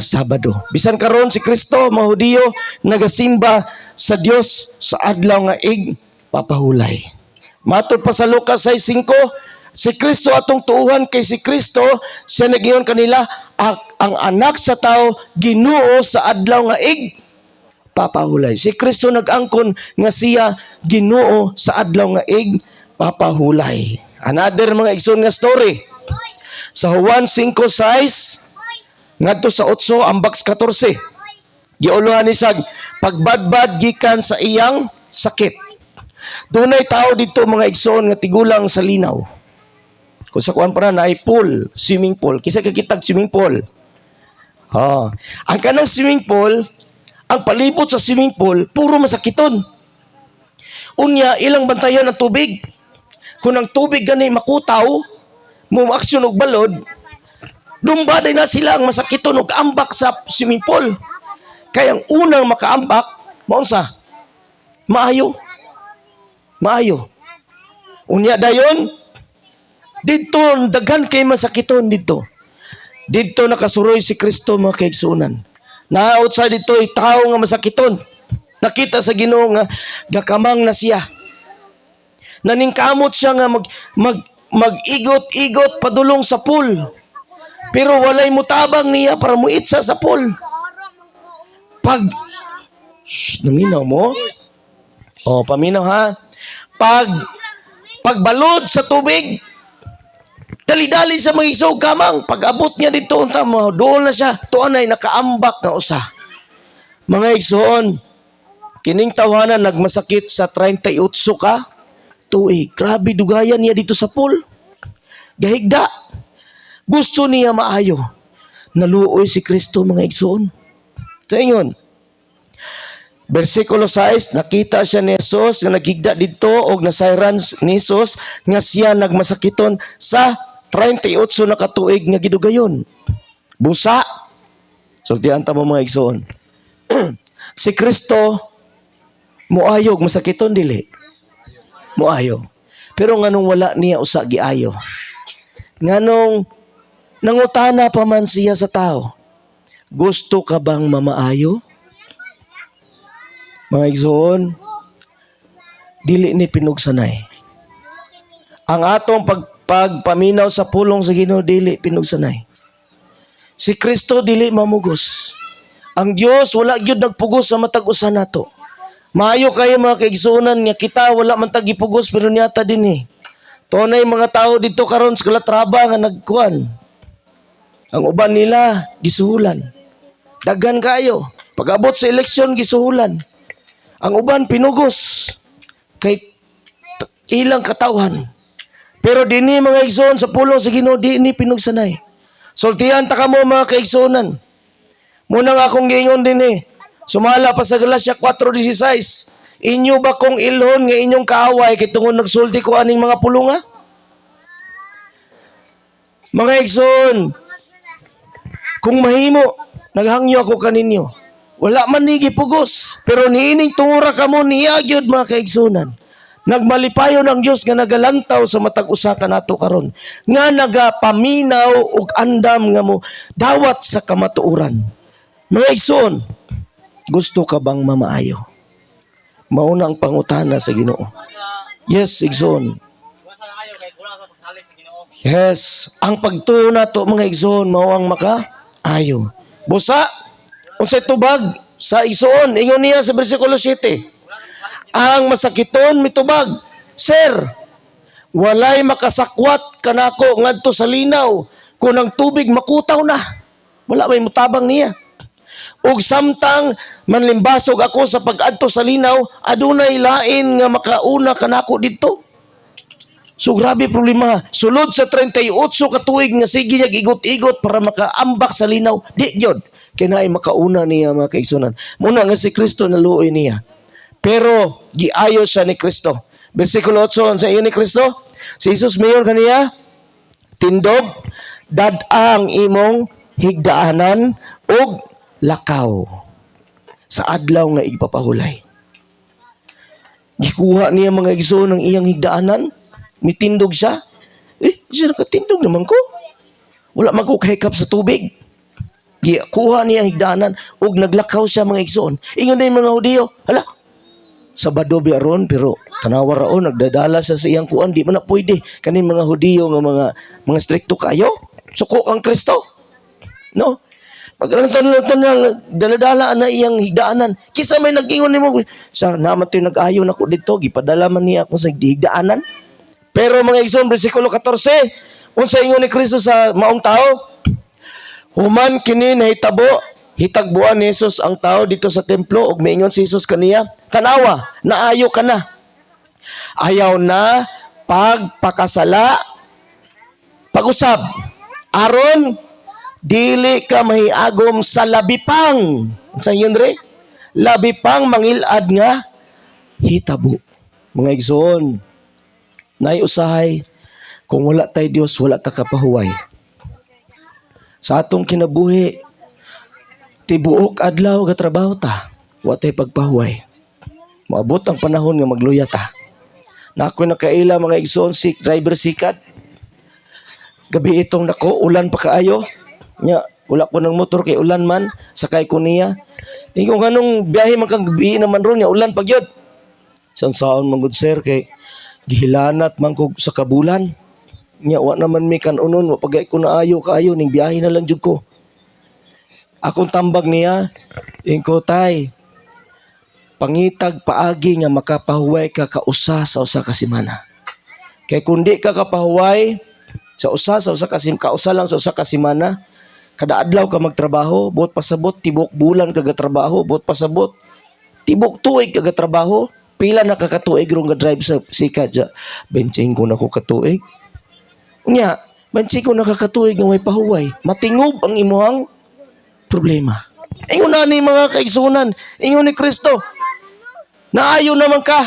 Sabado. Bisan karon si Kristo, mga Hudiyo, nagasimba sa Dios sa adlaw nga igpapahulay. Matod pa sa Lucas 6:5, Si Kristo atong tuuhan kay si Kristo, siya nagingon kanila, ang anak sa tao Ginoo sa adlaw nga papahulay. Si Kristo nag-angkon nga siya Ginoo sa adlaw nga papahulay. Another mga igsoon nga story. Sa Juan 5:6 ngadto sa 8 ang box 14. Giuluhan ni sag pagbadbad gikan sa iyang sakit. Dunay tao dito mga igsoon nga tigulang sa linaw. Kung sa kuan para na ay pool, swimming pool. Kisa kakitag swimming pool. Ang kanang swimming pool, ang palibot sa swimming pool, puro masakiton. Unya, ilang bantayan ang tubig. Kung ang tubig gani makutaw, aksyon og balod, dumbaday na sila ang masakiton og ambak sa swimming pool. Kaya ang unang makaambak, maunsa? Maayo. Unya dayon, dito daghan kay masakiton dito. Dito nakasuroy si Kristo mga kaigsunan. Na outside dito ay tao nga masakiton. Nakita sa Ginoo nga gakamang na siya. Naningkamot siya nga mag-igot-igot padulong sa pool. Pero walay mutabang niya para muitsa sa pool. Naminaw mo? Paminaw ha. Pagbalod sa tubig, dali-dali sa mga isog kamang. Pag-abot niya dito, doon na siya. Tuan ay nakaambak na usa. Mga igsoon, kining tawanan nagmasakit sa 38 ka tuig. Grabe dugayan niya dito sa pool. Gahigda. Gusto niya maayo. Naluoy si Kristo mga igsoon. Sa ingon, versikulo 6, nakita siya ni Jesus nga nagigda dito o nasayran ni Jesus nga siya nagmasakiton sa 38 na katuig nga gidugayon. Busa. Sultihan ta mo mga igsoon. Si Kristo muayog masakiton dili. Muayo. Pero nganong wala niya usa giayo. Nganong nangutana pa man siya sa tao. Gusto ka bang mamaayo? Mga igsoon, dili ni pinugsanay. Ang atong pagpaminaw sa pulong sa Ginoo dili pinugsanay. Si Kristo dili mamugos. Ang Dios wala gyud nagpugos sa matag usa nato. Maayo kayo mga kaigsuonan nga kita wala man tag gipugos pero niyata dinhi. Tunay mga tao dito karon sa Calatrava nga nagkuan. Ang uban nila gisuhulan. Daghan kayo. Pag-abot sa eleksyon gisuhulan. Ang uban pinugos kay ilang katawhan. Pero dinhi mga igsoon sa pulong sa Ginoo dinhi pinugsanay. Sultihan ta kamo mga kaigsuonan. Muna nga akong giingon dinhi. Sumala pa sa Galacia 4:16. Inyo ba kung ilhon nga inyong kaaway kay tungod nagsulti ko aning mga pulunga? Mga igsoon, kung mahimo, naghangyo ako kaninyo. Wala man ni gipugos, pero niining tungura kamo niya gyud mga kaigsunan. Nagmalipayon ang Dios nga nagalantaw sa matag usa kanato karon, nga nagapaminaw og andam nga mo dawat sa kamatuoran. Mga igsoon, gusto ka bang mamaayo? Mauna ang pangutana sa Ginoo. Yes, igsoon. Yes, ang pagtuo nato mga igsoon mao ang makaayo. Busa unsay tubag sa igsoon, ingon niya sa bersikulo 7. Ang masakiton mitubag, Sir, walay makasakwat kanako ngadto sa linaw kung ang tubig makutaw na. Wala may mutabang niya. Ug samtang manlimbasog ako sa pag-adto sa linaw, adunay lain nga makauna kanako didto. So grabe problema. Sulod sa 38 ka tuig nga sige niya igot-igot para makaambak sa linaw, di gyud kinay makauna niya mga kaigsunan. Muna nga si Kristo naluoy niya. Pero giayo siya ni Kristo. Bersikulo 8 sa iyo ni Kristo, si Jesus mayor kaniya, tindog, dadang imong higdaanan og lakaw sa adlaw nga igpapahulay. Gikuha niya mga igsoon ng iyang higdaanan, mitindog siya. Siya nakatindog naman ko. Wala man ko kahikap sa tubig. Kuha niya higdaanan ug naglakaw siya mga igsoon. Ingon din mga Hudiyo, hala, Sabado biaron pero tanawa raon nagdadala sa iyang kuan di man na pwede kaning mga Hudiyo nga mga strikto kayo. Suko ang Kristo. No? Pag dala-dala na iyang higdaanan. Kisa may nag-ingon nimo sa naman to'y nag-ayo na ko dito gipadala man niya ako sa higdaanan. Pero mga igsoon bersikulo 14 unsa ingon ni Kristo sa maong tao? Human kini nahitabo hitagbuan ni Jesus ang tao dito sa templo ug miingon si Jesus kaniya, tanawa, naayo ka na. Ayaw na pagpakasala, pag-usab, aron dili ka mahiagom sa labipang. Sa yun re? Labipang mangilad nga hitabo. Mga igsoon, naiusahay, kung wala tay Dios, wala ta kapahuway. Sa atong kinabuhi, tibuok adlaw ga trabaho ta, wa tay pagpahuway. Maabot ang panahon nga magluya ta. Na ako nakaila mga igsoon si driver sikat. Gabi itong nako ulan pa kaayo. Nya wala ko ng motor kay ulan man, sakay ko niya. Ingon ganong biyahe man kang gabi naman ron nya ulan pagyod. Sansaon man gud sir kay gihilanat man ko sa kabulan. Nya wa naman mi kanunon wa pagay ko naayo kaayo ning biyahe na lang jud ko. Akong tambag niya, ingko tay, pangitag paagi nga makapahuway ka kausa sa usa ka semana. Kay kundi ka kapahuway sa usa kausa lang sa usa ka semana, kada adlaw ka magtrabaho, buot pasabot tibok bulan ka gatrabaho, buot pasabot tibok tuig ka gatrabaho, pila na kakatuig rong ga-drive sa sikat ja. Benching ko na ko katuig. Unya, benching ko na kakatuig nga may pahuway. Matingob ang imuhang problema. Ingon na ni mga kaigsunan, ingon ni Kristo, naayo naman ka,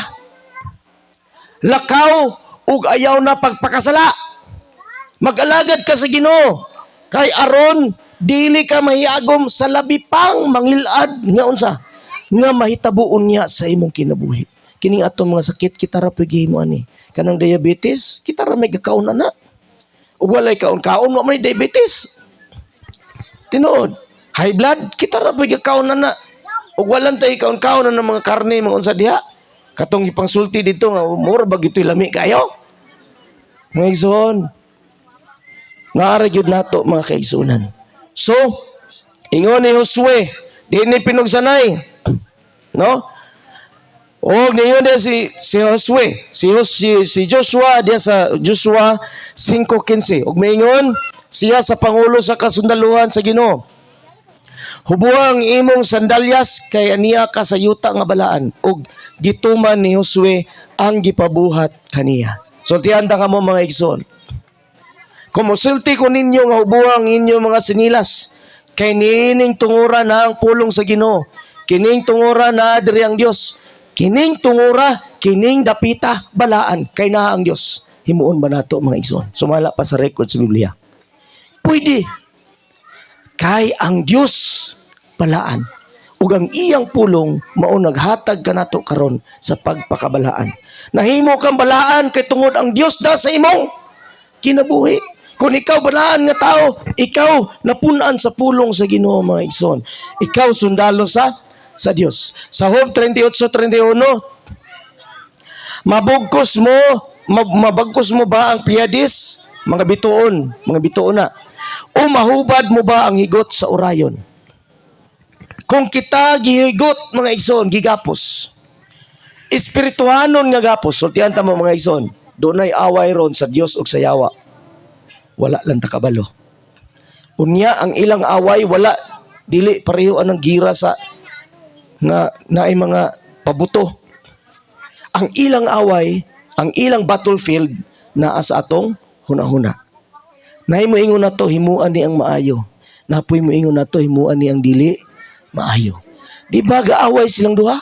lakaw ug ayaw na pagpakasala. Mag-alagad ka sa Ginoo, kay aron dili ka mahiagom sa labipang mangilad nga unsa, nga mahitabuon niya sa imong kinabuhi. Kining atong mga sakit kita ra pigi mo ani. Kanang diabetes, kita ra may gakaon na. Ug walay kaon-kaon wa man diabetes. Tinuod, high blood, kita ra pa'y gakaon na. Ug walang tayo kaon-kaon na ng mga karne, mga unsa diha. Katong ipangsulti dito nga, mura ba gito'y lami kayo? Mga igsoon, naragyod nato mga kaigsunan. So, ingon ni Josue, di ni pinugsanay. No? O niyon dia si Josue, si Joshua dia sa Joshua 5:15. Ug maingon siya sa pangulo sa kasundaluhan sa Ginoo. Hubuang imong sandalyas kay aniya ka sa yuta nga balaan ug gituman ni Josue ang gipabuhat kaniya. Sultihan ta kamo mga igsoon. Kumusulti ko ninyo nga hubuang inyo mga sinilas kay nining tungura na ang pulong sa Ginoo. Kining tungura na diri ang Dios. Kining tungura, kining dapita balaan kay naa ang Dios. Himuon ba nato mga igsoon? Sumala pa sa record sa Biblia. Pwede. Kay ang Dios balaan ug ang iyang pulong mao naghatag kanato karon sa pagpakabalaan. Nahimo kang balaan kay tungod ang Dios da sa imong kinabuhi. Kung ikaw balaan nga tao, ikaw napunan sa pulong sa Ginoo mga igsoon. Ikaw sundalo sa Dios. Sa Job 38:31, mabagkos mo ba ang piyadis? Mga bituon na. O mahubad mo ba ang higot sa orayon? Kung kita gihigot mga igsoon, gigapos. Espirituhanon nga gapos, sultihan ta mo mga igsoon, dunay away ron sa Dios ug sa yawa. Wala lang takabalo. Unya ang ilang away wala dili pareho anang gira sa nga naay mga pabuto. Ang ilang away, ang ilang battlefield naa sa atong hunahuna. Naay mo ingon nato himuan ni ang maayo. Napoy mo ingon nato himuan ni ang dili maayo. Di ba gaaway silang duha?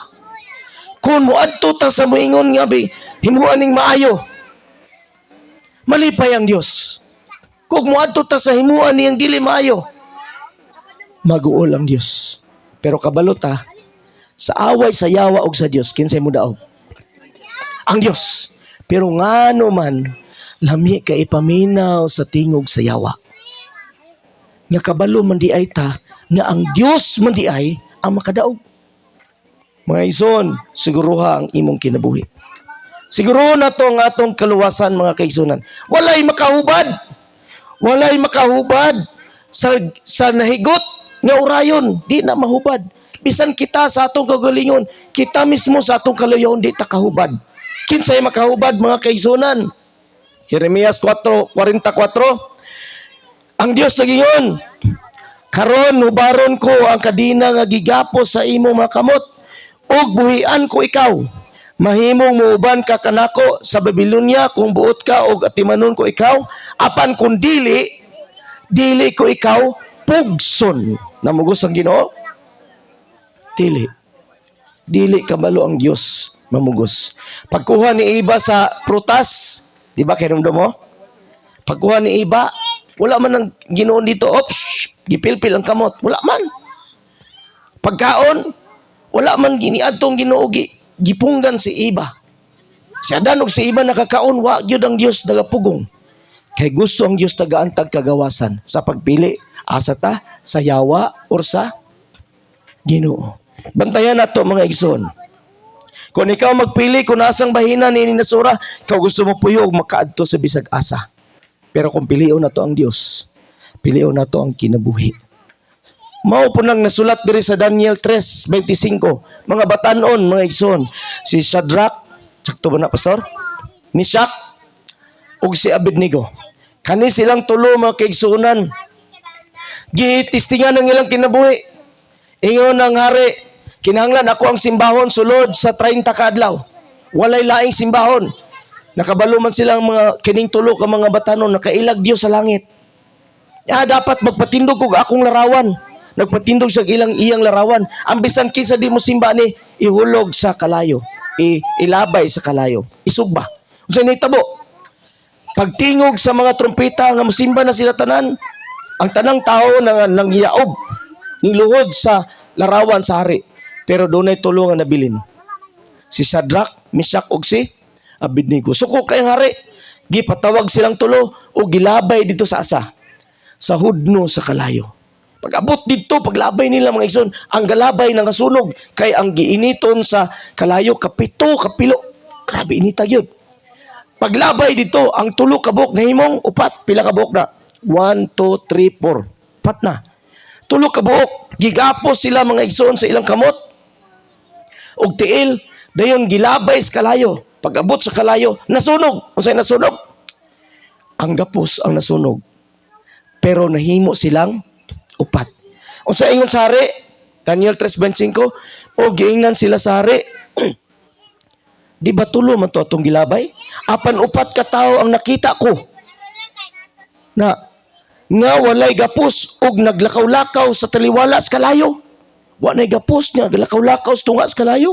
Kung moadto ta sa moingon nga himuan ning maayo, malipay ang Dios. Kung moadto ta sa himuan niyang dili maayo, maguol ang Dios. Pero kabalo ta, sa away sa yawa og sa Dios, kinsay mo daog? Ang Dios. Pero ngano man lami ka ipaminaw sa tingog sa yawa. Nga kabalo man di ay ta nga ang Dios man di ay ang makadaog. Mga igsoon, siguruha ang imong kinabuhi. Siguro na to ang atong kaluwasan, mga kaigsunan. Walay makahubad. Walay makahubad sa nahigot nga orayon. Di na mahubad. Bisan kita sa atong kagalingon, kita mismo sa atong kaluyaon, di ta kahubad. Kinsay makahubad, mga kaigsunan? Jeremias 4:44. Ang Dios nagingon, karon hubaron ko ang kadina nga gigapos sa imo mga kamot, ug buhian ko ikaw. Mahimong muuban ka kanako sa Babylonia kung buot ka og atimanon ko ikaw, apan kung dili ko ikaw pugson. Namugos ang Ginoo? Dili kabalo ang Dios mamugos. Pagkuha ni Iba sa prutas, di ba kinumdum mo? Pagkuha ni Iba, wala man ang Ginoo dito, ops, gipilpil ang kamot, wala man. Pagkaon, wala man giniadtong Ginoo gipunggan si Iba. Si Adan ug si Iba nakakaon, wa gyud ang Dios nagapugong. Kay gusto ang Dios tagaantag kagawasan sa pagpili, asa ta sa yawa or sa Ginoo. Bantayan nato, mga igsoon. Kung ikaw magpili kung asang bahina ni Nasura, ikaw gusto mo puyo og makaadto sa bisag asa. Pero kung pilion na to ang Dios, pilion na to ang kinabuhi. Mao po nang nasulat diri sa Daniel 3:25. Mga batanon, mga igsoon, si Shadrach, sakto ba na, pastor? Meshach ug si Abednego. Kani silang tulo, mga kaigsuonan, gitistingan ang ilang kinabuhi. Ingon ang hari, kinahanglan ako ang simbahon sulod sa 30 ka adlaw. Walay laing simbahon. Nakabalo man silang mga kining tulo ka mga batanon, nakailag Dios sa langit. Dapat magpatindog kog akong larawan. Nagpatindog sa iyang larawan. Ang bisan kinsa di mo simba ni, ihulog sa kalayo. Ilabay sa kalayo. Isugba. Unsay nahitabo? Pagtingog sa mga trompeta nga musimba na sila tanan, ang tanang tao nang yaob, niluhod sa larawan sa hari. Pero doon ay tulungan na bilin. Si Shadrach, Meshach ug si Abednego. Suko kayong hari, gipatawag silang tulo o gilabay dito sa asa. Sa hudno sa kalayo. Pag-abot dito, paglabay nila, mga igsoon, ang galabay nang nasunog. Kay ang giiniton sa kalayo, kapito, kapilo. Grabe, inita yun. Paglabay dito, ang tulo kabuk na himong upat. Pila kabuk na? 1, 2, 3, 4. Upat na. Tulo kabuk. Gigapos sila, mga igsoon, sa ilang kamot. Og tiil, dayon gilabay sa kalayo. Pag-abot sa kalayo, nasunog. Unsay nasunog? Ang gapos ang nasunog. Pero nahimo silang upat. Unsa ingon sa hari? Daniel 3:25, o giingnan sila sa hari. Di ba tulo man to atong gilabay? Apan upat ka tawo ang nakita ko. Na nga walay gapos og naglakaw-lakaw sa taliwala sa kalayo. Wa nay gapos niya, naglakaw-lakaw sa tunga sa kalayo.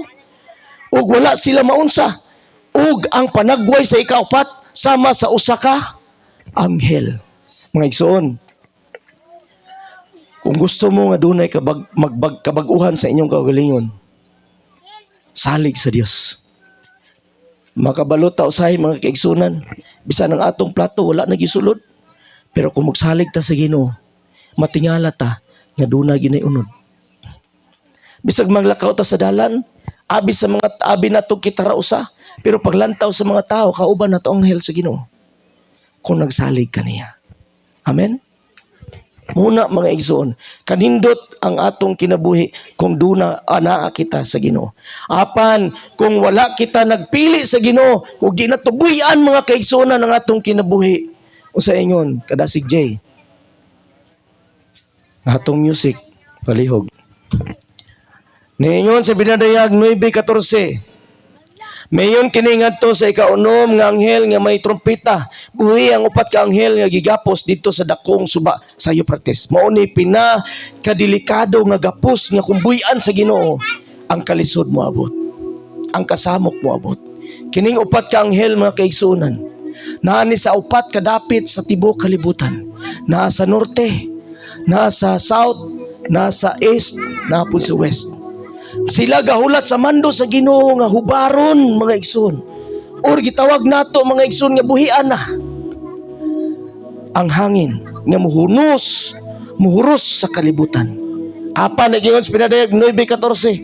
Og wala sila maunsa. Og ang panagway sa ikaupat sama sa usa ka anghel. Mga igsoon, kung gusto mo nga dunay kabaguhan sa inyong kaugalingon, salig sa Dios. Makabalot ta usahay, mga kaigsunan, bisan ang atong plato wala nagisulod. Pero kung magsalig ta sa Ginoo, matingala ta nga dunay ginay unod. Bisag maglakaw ta sa dalan, abi sa mga abi nato kita ra usa, pero paglantaw sa mga tao kauban nato ang anghel sa Ginoo. Kung nagsalig ka niya. Amen. Muna, mga igsoon, kanindot ang atong kinabuhi kung duna anaa kita sa Ginoo. Apan kung wala kita nagpili sa Ginoo, ug di natubuyan, mga kaigsuonan, ang atong kinabuhi. Usa ingon kadasig J. Atong music palihog. Niingon sa binadayag 9:14. Mayon kini ngadto sa ikaunom nga anghel nga may trompeta. Buhi ang upat ka anghel nga gigapos dito sa dakong suba sa Euphrates. Mao ni pina kadelikado nga gapos nga kumbuyan sa Ginoo. Ang kalisod mo abot. Ang kasamok mo abot. Kining upat ka anghel, mga kaigsunan, naani sa upat kadapit sa tibok kalibutan. Naa sa norte, naa sa south, naa sa east, naa po sa west. Sila gahulat sa mando sa Ginoo nga hubaron, mga igsoon. Or gitawag nato, mga igsoon, nga buhian na ang hangin nga muhuros sa kalibutan. Apa nagingon sa pinadayag 9:14?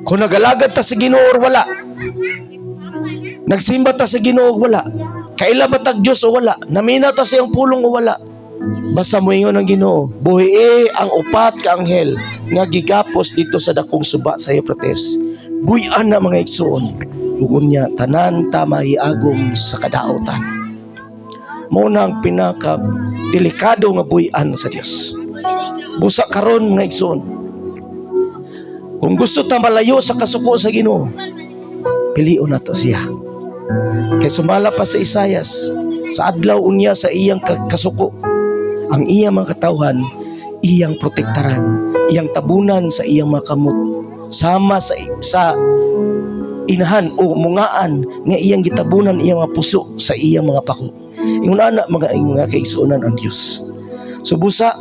Kung nagalagad ta sa Ginoo or wala. Nagsimba ta sa Ginoo o wala. Kaila ba tag Diyos o wala. Naminaw ta sa iyang pulong o wala. Basta moingon ang Ginoo, buhi ang upat ka anghel nga gigapos dito sa dakong suba sa Euphrates. Buyan na mga igsoon. Ugon niya, tanan ta mahiagom sa kadaotan. Muna ang pinaka delikado nga buyan sa Dios. Busa karon mga igsoon. Kung gusto ta malayo sa kasuko sa Ginoo, pilion nato siya. Kay sumala pa sa Isayas, sa adlaw unya sa iyang kasuko, ang iyang mga katawhan, iyang protektaran, iyang tabunan sa iyang mga kamot, sama sa inahan o mungaan nga iyang gitabunan iyang mga puso sa iyang mga pako. Ingon ana mga kaigsuonan ang Dios. Subusa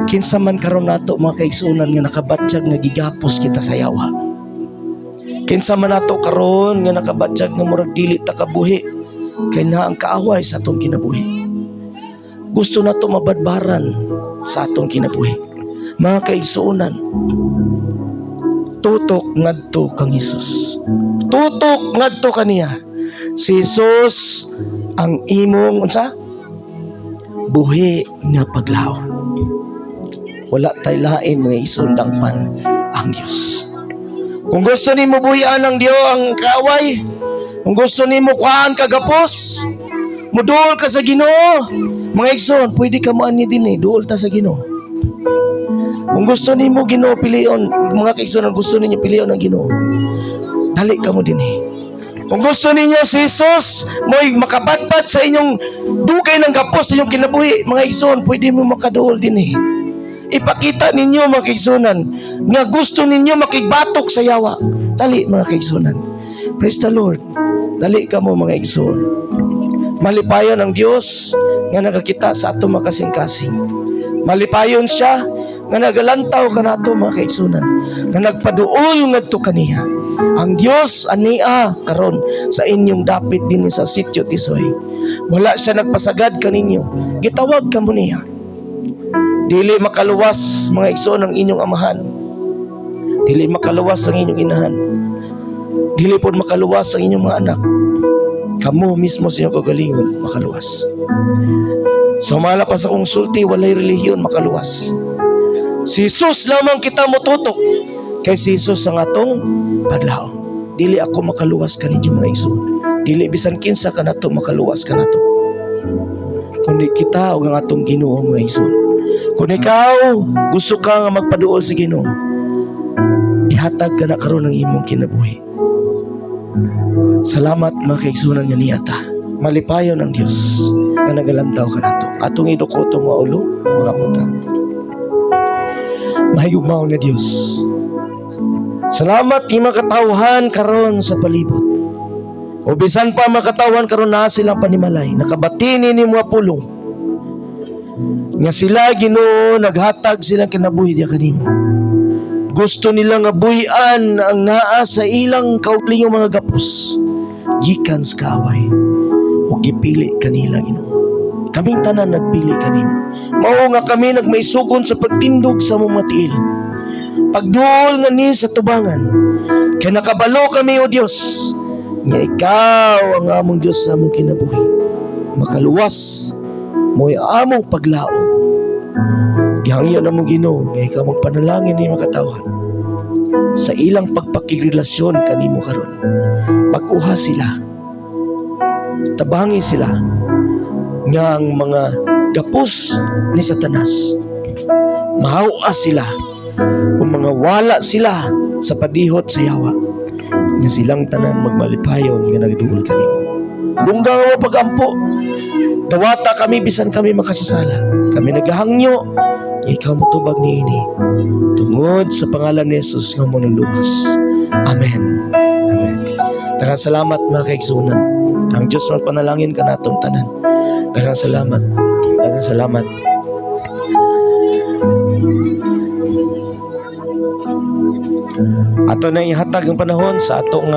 kinsa man karon nato mga kaigsuonan nga nakabatsyag nga gigapos kita sa yawa. Kinsa man nato karon nga nakabatsyag nga murag dili ta kabuhi kay na ang kaaway sa atong kinabuhi. Gusto nato mabadbaran sa atong kinabuhi. Mga kaigsuonan, tutok ngadto kang Hesus. Tutok ngadto kaniya. Si Hesus ang imong unsa? Buhi nga paglaom. Wala tay lain mga isundangpan ang Dios. Kung gusto nimo buhian ang Dios ang kaaway, kung gusto nimo kuhaan kagapos, muduol ka sa Ginoo. Mga igsoon, pwede ka mo ani din duol ta sa Ginoo. Kung gusto nimo Ginoo pilion, mga kaigsoon, gusto ninyo pilion ang Ginoo, dali ka mo din Kung gusto ninyo si Jesus mo'y makabadbad sa inyong dugay ng gapos sa inyong kinabuhi, mga igsoon, pwede mo makaduol din Ipakita ninyo mga kaigsunan nga gusto ninyo makigbatok sa yawa. Dali mga kaigsunan. Praise the Lord. Dali ka mo mga igsoon. Malipayon ang Dios nga nagakita sa ato makasing-kasing. Malipayon siya nga nagalantaw ka nato mga kaigsunan. Nga nagpaduol ngadto kaniya. Ang Dios ania karon sa inyong dapit din sa sitio Tisoy. Wala siya nagpasagad kaninyo. Gitawag ka mo niya. Dili makaluwas mga igsoon ang inyong amahan. Dili makaluwas ang inyong inahan. Dili pod makaluwas ang inyong mga anak. Kamo mismo sa inyong kagalingon makaluwas. Sumala pa sa kong sulti, walay relihiyon makaluwas. Si Jesus lamang kita motutok. Kay si Jesus ang atong paglaom. Dili ako makaluwas kaninyo mga igsoon. Dili bisan kinsa ka nato makaluwas ka nato. Kundi kita o ang atong Ginoo mga igsoon. Kung ikaw gusto ka nga magpaduol sa Ginoo, ihatag ka na karon ng imong kinabuhi. Salamat mga kaigsunan nga niyata. Malipayon ang Dios nga nagalantaw ka nato. Atong idukoto mo ulo, mga puta. Mahigugmaw na Dios. Salamat ni mga katawhan karon sa palibot. O bisan pa mga katawhan karon na silang panimalay, nakabatini ni mga pulong. Nga sila Ginoo naghatag silang kinabuhi diya kanimo. Gusto nila nga buhian ang naa sa ilang kaugalingong mga gapos gikan sa kaaway o gipili kanila Ginoo. Kaming tanan nagpili kanimo. Mao nga kami nagmaisugon sa pagtindog sa mong matiil. Pagduol nga ni sa tubangan. Kaya nakabalo kami o Dios nga ikaw ang among Dios sa among kinabuhi. Makaluwas mo'y among paglaom. Gihangyo na mong Ginoo nga ikaw magpanalangin ni makatawhan sa ilang pagpakigrelasyon kanimo karon. Pag-uha sila, tabangi sila nga ang mga gapos ni Satanas. Mahawa sila o mga wala sila sa padihot sa yawa nga silang tanan magmalipayon nga nagduol kanimo. Dungga mo pagampo. Dawata kami bisan kami makasasala. Kami naghahangyo. Ikaw motubag ni ini. Tungod sa pangalan ni Jesus nga mo luwas. Amen. Amen. Daghang salamat mga kaigsunan. Ang Diyos magpanalangin ka natong tanan. Daghang salamat. Daghang salamat. Ato na ihatag ang panahon sa atong